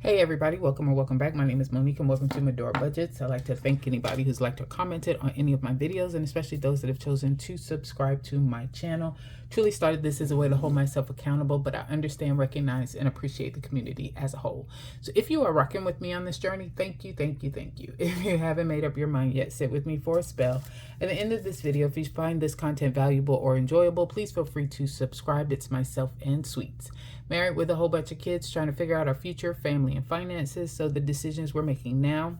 Hey everybody, welcome or welcome back. My name is Monique and welcome to Medora Budgets. I'd like to thank anybody who's liked or commented on any of my videos, and especially those that have chosen to subscribe to my channel. Truly started this as a way to hold myself accountable, but I understand, recognize, and appreciate the community as a whole. So if you are rocking with me on this journey, thank you, thank you, thank you. If you haven't made up your mind yet, sit with me for a spell. At the end of this video, if you find this content valuable or enjoyable, please feel free to subscribe. It's myself and Sweets. Married with a whole bunch of kids, trying to figure out our future, family, and finances, so the decisions we're making now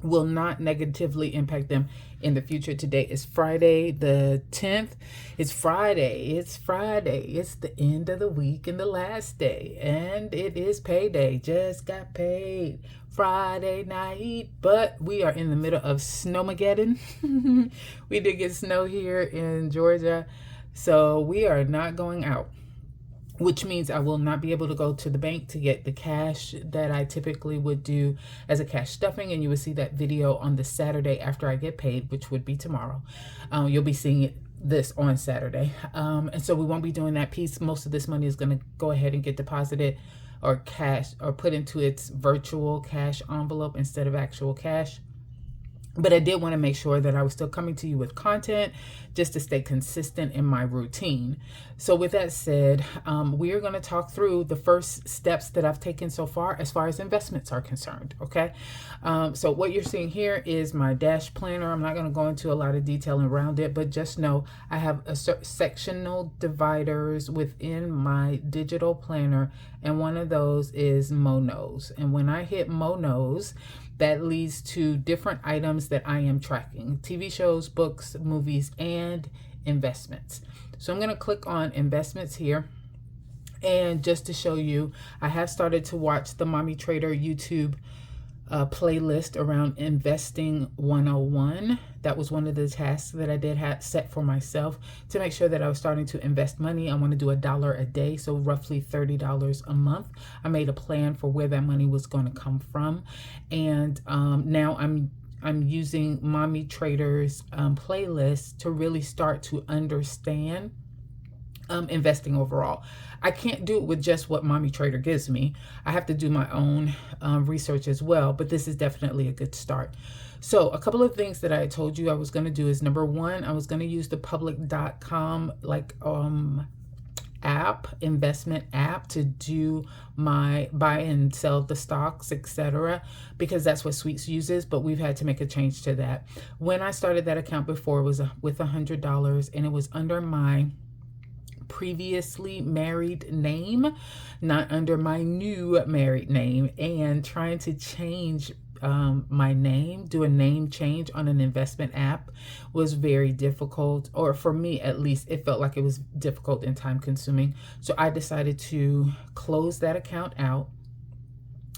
will not negatively impact them in the future. Today is Friday the 10th. It's Friday. It's the end of the week and the last day, and it is payday. Just got paid Friday night, but we are in the middle of Snowmageddon. We did get snow here in Georgia, so we are not going out, which means I will not be able to go to the bank to get the cash that I typically would do as a cash stuffing. And you will see that video on the Saturday after I get paid, which would be tomorrow. You'll be seeing this on Saturday. And so we won't be doing that piece. Most of this money is going to go ahead and get deposited or cash or put into its virtual cash envelope instead of actual cash. But I did want to make sure that I was still coming to you with content just to stay consistent in my routine. So with that said, we are going to talk through the first steps that I've taken so far as investments are concerned. Okay. So what you're seeing here is my dash planner. I'm not going to go into a lot of detail around it, but just know I have a sectional dividers within my digital planner. And one of those is Monos. And when I hit Monos, that leads to different items that I am tracking: TV shows, books, movies, and investments. So I'm going to click on investments here. And just to show you, I have started to watch the Mommy Trader YouTube playlist around investing 101. That was one of the tasks that I did have set for myself to make sure that I was starting to invest money. I want to do $1 a day, so roughly $30 a month. I made a plan for where that money was going to come from, and now I'm using Mommy Trader's playlist to really start to understand investing overall. I can't do it with just what Mommy Trader gives me. I have to do my own research as well, but this is definitely a good start. So a couple of things that I told you I was going to do is, number one, I was going to use the public.com investment app to do my buy and sell the stocks, etc., because that's what Sweets uses, but we've had to make a change to that. When I started that account before, it was with $100, and it was under my previously married name, not under my new married name. And trying to change my name, do a name change on an investment app, was very difficult, or for me at least, it felt like it was difficult and time consuming. So I decided to close that account out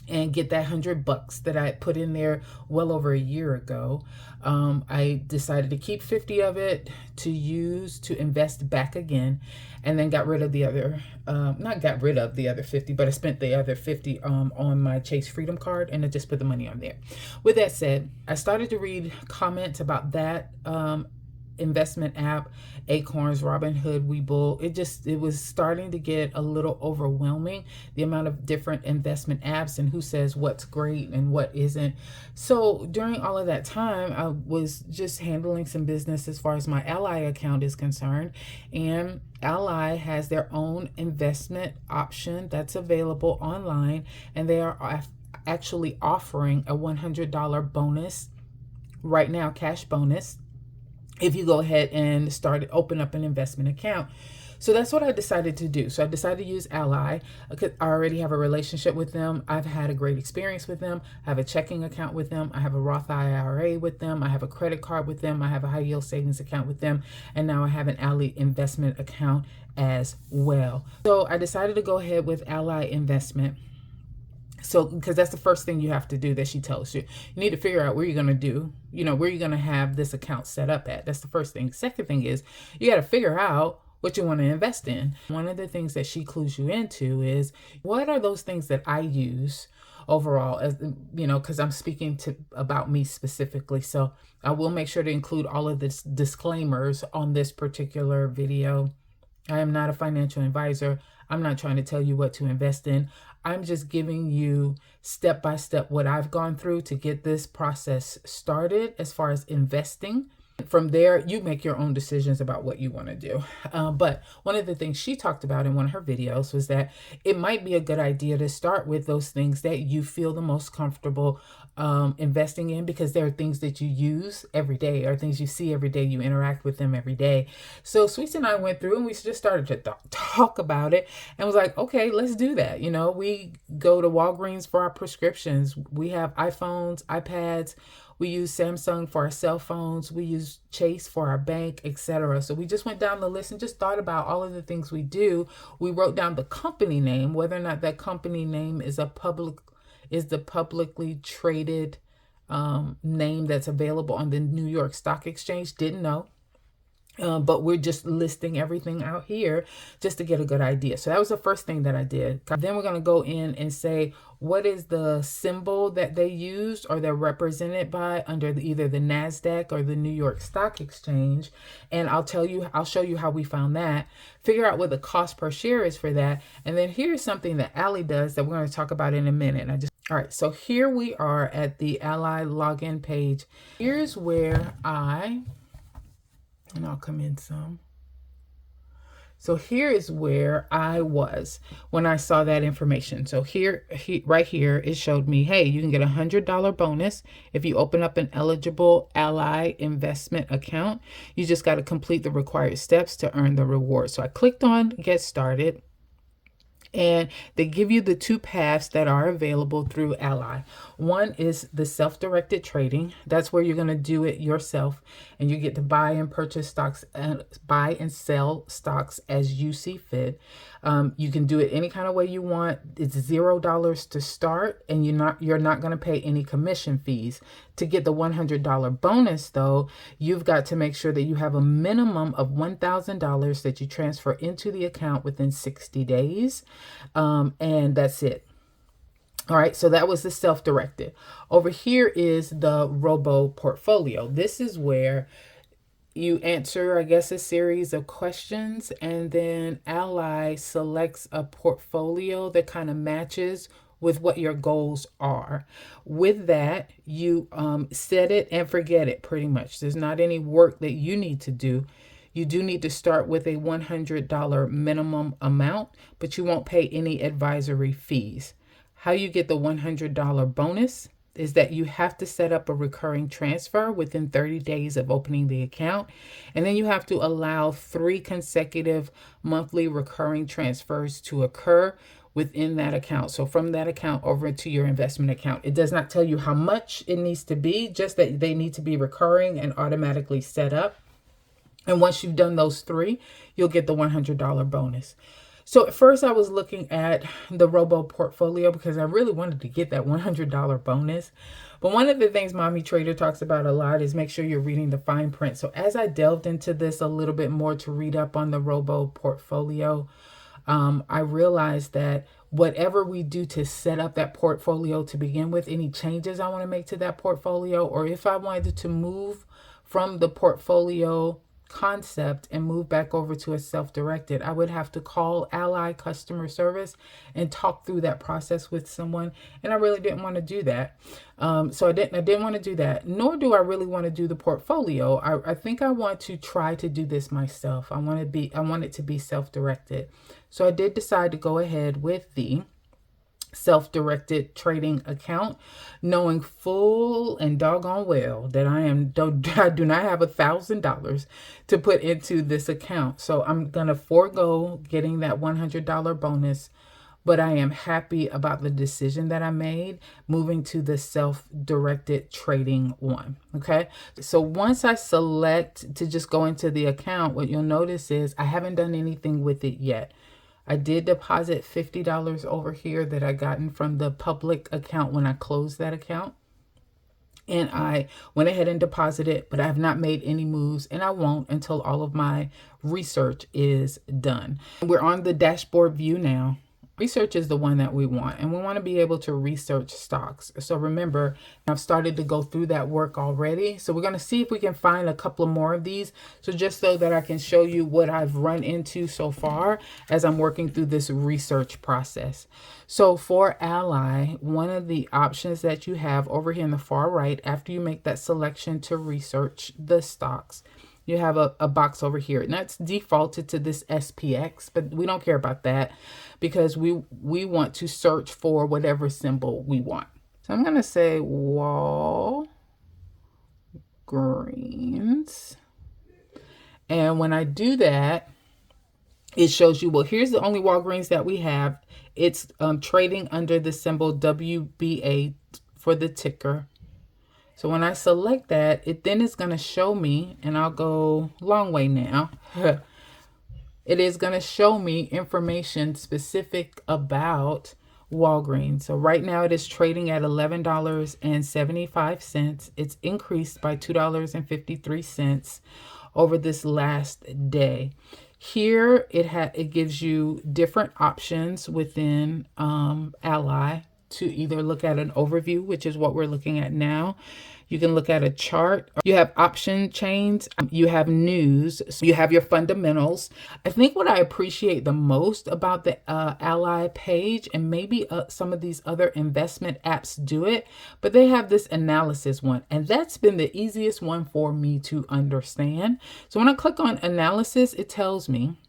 and get that $100 that I put in there well over a year ago. I decided to keep 50 of it to use to invest back again, and then got rid of the other, not got rid of the other 50, but I spent the other 50 on my Chase Freedom card, and I just put the money on there. With that said, I started to read comments about that investment app, Acorns, Robinhood, Webull. It was starting to get a little overwhelming, the amount of different investment apps and who says what's great and what isn't. So during all of that time, I was just handling some business as far as my Ally account is concerned, and Ally has their own investment option that's available online, and they are actually offering a $100 bonus right now, cash bonus, if you go ahead and open up an investment account. So that's what I decided to do. So I decided to use Ally because I already have a relationship with them. I've had a great experience with them. I have a checking account with them. I have a Roth IRA with them. I have a credit card with them. I have a high yield savings account with them. And now I have an Ally investment account as well. So I decided to go ahead with Ally investment. So, because that's the first thing you have to do that she tells you. You need to figure out where you're going to do, where you're going to have this account set up at. That's the first thing. Second thing is you got to figure out what you want to invest in. One of the things that she clues you into is, what are those things that I use overall, as because I'm speaking about me specifically. So I will make sure to include all of this disclaimers on this particular video. I am not a financial advisor. I'm not trying to tell you what to invest in. I'm just giving you step by step what I've gone through to get this process started as far as investing. From there, you make your own decisions about what you want to do. But one of the things she talked about in one of her videos was that it might be a good idea to start with those things that you feel the most comfortable investing in, because there are things that you use every day, or things you see every day, you interact with them every day. So Sweets and I went through and we just started to talk about it and was like, okay, let's do that. You know, we go to Walgreens for our prescriptions. We have iPhones, iPads. We use Samsung for our cell phones. We use Chase for our bank, etc. So we just went down the list and just thought about all of the things we do. We wrote down the company name, whether or not that company name is the publicly traded name that's available on the New York Stock Exchange. Didn't know. But we're just listing everything out here just to get a good idea. So that was the first thing that I did. Then we're going to go in and say, what is the symbol that they used or they're represented by under either the NASDAQ or the New York Stock Exchange. And I'll show you how we found that, figure out what the cost per share is for that. And then here's something that Allie does that we're going to talk about in a minute. All right, so here we are at the Ally login page. Here's where and I'll come in some. So here is where I was when I saw that information. So right here, it showed me, hey, you can get $100 bonus if you open up an eligible Ally investment account. You just got to complete the required steps to earn the reward. So I clicked on Get Started. And they give you the two paths that are available through Ally. One is the self-directed trading. That's where you're going to do it yourself, and you get to buy and purchase stocks and buy and sell stocks as you see fit. You can do it any kind of way you want. It's $0 to start, and you're not going to pay any commission fees. To get the $100 bonus, though, you've got to make sure that you have a minimum of $1,000 that you transfer into the account within 60 days. And that's it. All right, so that was the self-directed. Over here is the robo portfolio. This is where you answer, I guess, a series of questions, and then Ally selects a portfolio that kind of matches with what your goals are. With that, you set it and forget it pretty much. There's not any work that you need to do. You do need to start with a $100 minimum amount, but you won't pay any advisory fees. How you get the $100 bonus is that you have to set up a recurring transfer within 30 days of opening the account. And then you have to allow 3 consecutive monthly recurring transfers to occur within that account. So from that account over to your investment account. It does not tell you how much it needs to be, just that they need to be recurring and automatically set up. And once you've done those 3, you'll get the $100 bonus. So at first I was looking at the robo portfolio because I really wanted to get that $100 bonus. But one of the things Mommy Trader talks about a lot is make sure you're reading the fine print. So as I delved into this a little bit more to read up on the robo portfolio, I realized that whatever we do to set up that portfolio to begin with, any changes I want to make to that portfolio, or if I wanted to move from the portfolio concept and move back over to a self-directed, I would have to call Ally customer service and talk through that process with someone, and I really didn't want to do that. So I didn't want to do that, nor do I really want to do the portfolio. I think I want to try to do this myself. I want it to be self-directed. So I did decide to go ahead with the self-directed trading account, knowing full and doggone well that I do not have $1,000 to put into this account. So I'm gonna forego getting that $100 bonus, but I am happy about the decision that I made moving to the self-directed trading one. Okay, so once I select to just go into the account, what you'll notice is I haven't done anything with it yet. I did deposit $50 over here that I gotten from the public account when I closed that account. And I went ahead and deposited, but I have not made any moves, and I won't until all of my research is done. We're on the dashboard view now. Research is the one that we want, and we want to be able to research stocks. So remember, I've started to go through that work already. So we're going to see if we can find a couple more of these. So just so that I can show you what I've run into so far as I'm working through this research process. So for Ally, one of the options that you have over here in the far right, after you make that selection to research the stocks, you have a box over here, and that's defaulted to this SPX, but we don't care about that because we want to search for whatever symbol we want. So I'm going to say Walgreens. And when I do that, it shows you, well, here's the only Walgreens that we have. It's trading under the symbol WBA for the ticker. So when I select that, it then is going to show me, and I'll go long way now. It is going to show me information specific about Walgreens. So right now it is trading at $11.75. It's increased by $2.53 over this last day. Here it gives you different options within Ally to either look at an overview, which is what we're looking at now. You can look at a chart. You have option chains. You have news. So you have your fundamentals. I think what I appreciate the most about the Ally page, and maybe some of these other investment apps do it, but they have this analysis one, and that's been the easiest one for me to understand. So when I click on analysis, it tells me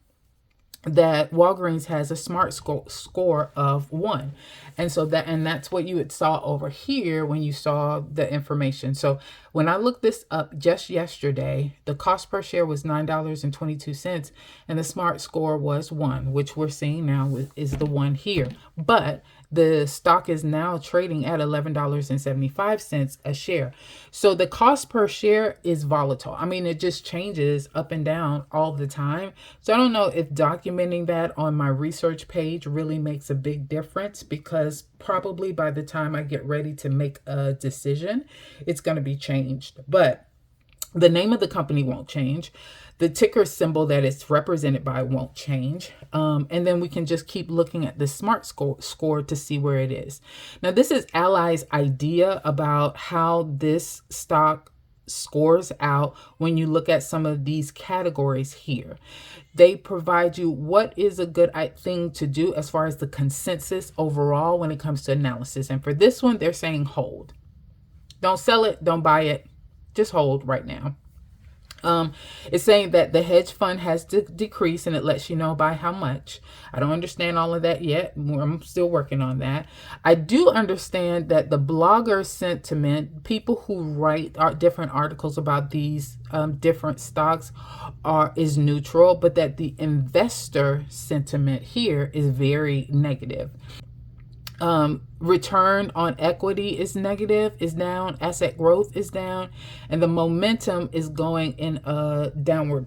that Walgreens has a smart score of 1. And so that's what you had saw over here when you saw the information. So when I looked this up just yesterday, the cost per share was $9.22 and the smart score was 1, which we're seeing now is the one here. But the stock is now trading at $11.75 a share. So the cost per share is volatile. I mean, it just changes up and down all the time. So I don't know if documenting that on my research page really makes a big difference, because probably by the time I get ready to make a decision, it's going to be changed. But the name of the company won't change. The ticker symbol that it's represented by won't change. And then we can just keep looking at the smart score to see where it is. Now, this is Ally's idea about how this stock scores out when you look at some of these categories here. They provide you what is a good thing to do as far as the consensus overall when it comes to analysis. And for this one, they're saying hold. Don't sell it. Don't buy it. Just hold right now. It's saying that the hedge fund has decreased, and it lets you know by how much. I don't understand all of that yet. I'm still working on that. I do understand that the blogger sentiment, people who write different articles about these different stocks, is neutral, but that the investor sentiment here is very negative. Return on equity is negative, is down, asset growth is down, and the momentum is going in a downward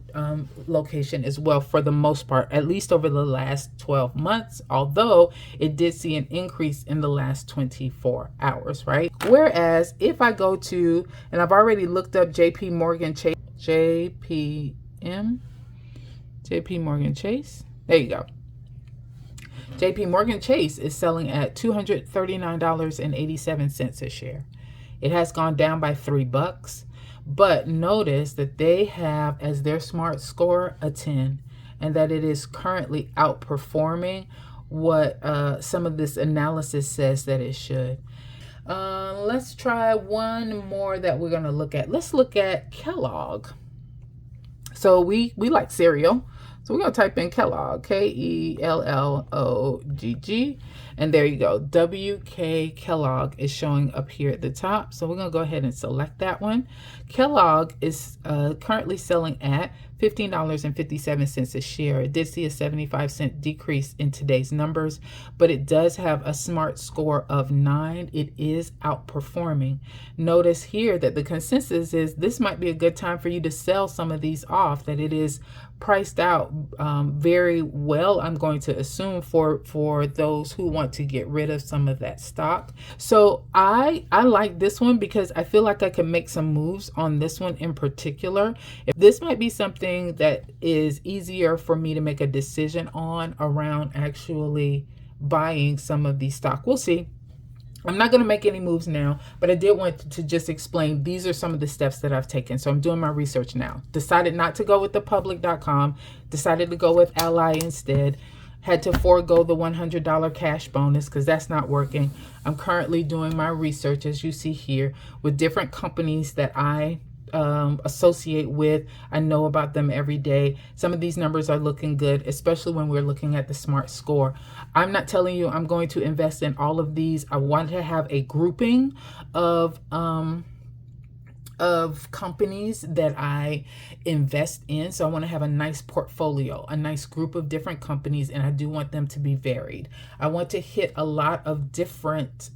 location as well for the most part, at least over the last 12 months, although it did see an increase in the last 24 hours, right? Whereas if I go to, and I've already looked up JP Morgan Chase, JP Morgan Chase, there you go. JP Morgan Chase is selling at $239.87 a share. It has gone down by $3, but notice that they have as their smart score a 10, and that it is currently outperforming what some of this analysis says that it should. Let's try one more that we're going to look at. Let's look at Kellogg. So we like cereal. So we're going to type in Kellogg, Kellogg, and there you go. WK Kellogg is showing up here at the top. So we're going to go ahead and select that one. Kellogg is currently selling at $15.57 a share. It did see a 75-cent decrease in today's numbers, but it does have a smart score of 9. It is outperforming. Notice here that the consensus is this might be a good time for you to sell some of these off, that it is priced out very well, I'm going to assume, for those who want to get rid of some of that stock. So I like this one because I feel like I can make some moves on this one in particular. If this might be something that is easier for me to make a decision on around actually buying some of these stock. We'll see. I'm not going to make any moves now, but I did want to just explain these are some of the steps that I've taken. So I'm doing my research now. Decided not to go with thepublic.com, decided to go with Ally instead. Had to forego the $100 cash bonus because that's not working. I'm currently doing my research, as you see here, with different companies that I associate with. I know about them every day. Some of these numbers are looking good, especially when we're looking at the SMART score. I'm not telling you I'm going to invest in all of these. I want to have a grouping of companies that I invest in. So I want to have a nice portfolio, a nice group of different companies, and I do want them to be varied. I want to hit a lot of different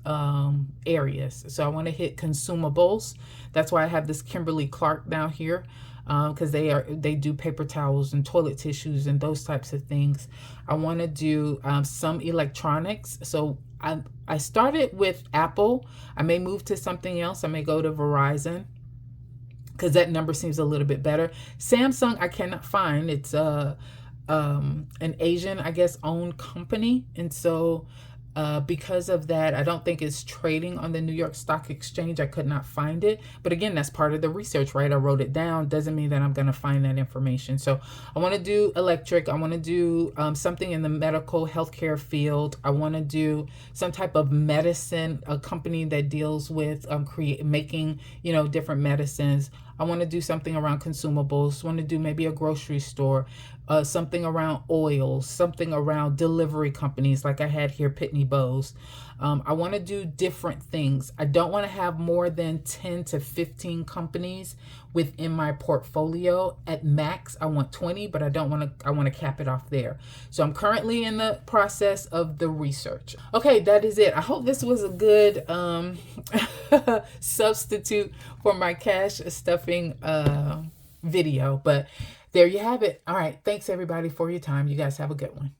areas. So I want to hit consumables. That's why I have this Kimberly-Clark down here, because they do paper towels and toilet tissues and those types of things. I want to do some electronics. So I started with Apple. I may move to something else. I may go to Verizon, because that number seems a little bit better. Samsung, I cannot find. It's an Asian, I guess, owned company. And so because of that, I don't think it's trading on the New York Stock Exchange. I could not find it. But again, that's part of the research, right? I wrote it down. Doesn't mean that I'm going to find that information. So I want to do electric. I want to do something in the medical healthcare field. I want to do some type of medicine, a company that deals with making, different medicines. I want to do something around consumables. I want to do maybe a grocery store, something around oils, something around delivery companies like I had here, Pitney Bowes. I want to do different things. I don't want to have more than 10 to 15 companies within my portfolio. At max, I want 20, but I want to cap it off there. So I'm currently in the process of the research. Okay, that is it. I hope this was a good substitute for my cash stuffing video, but there you have it. All right. Thanks everybody for your time. You guys have a good one.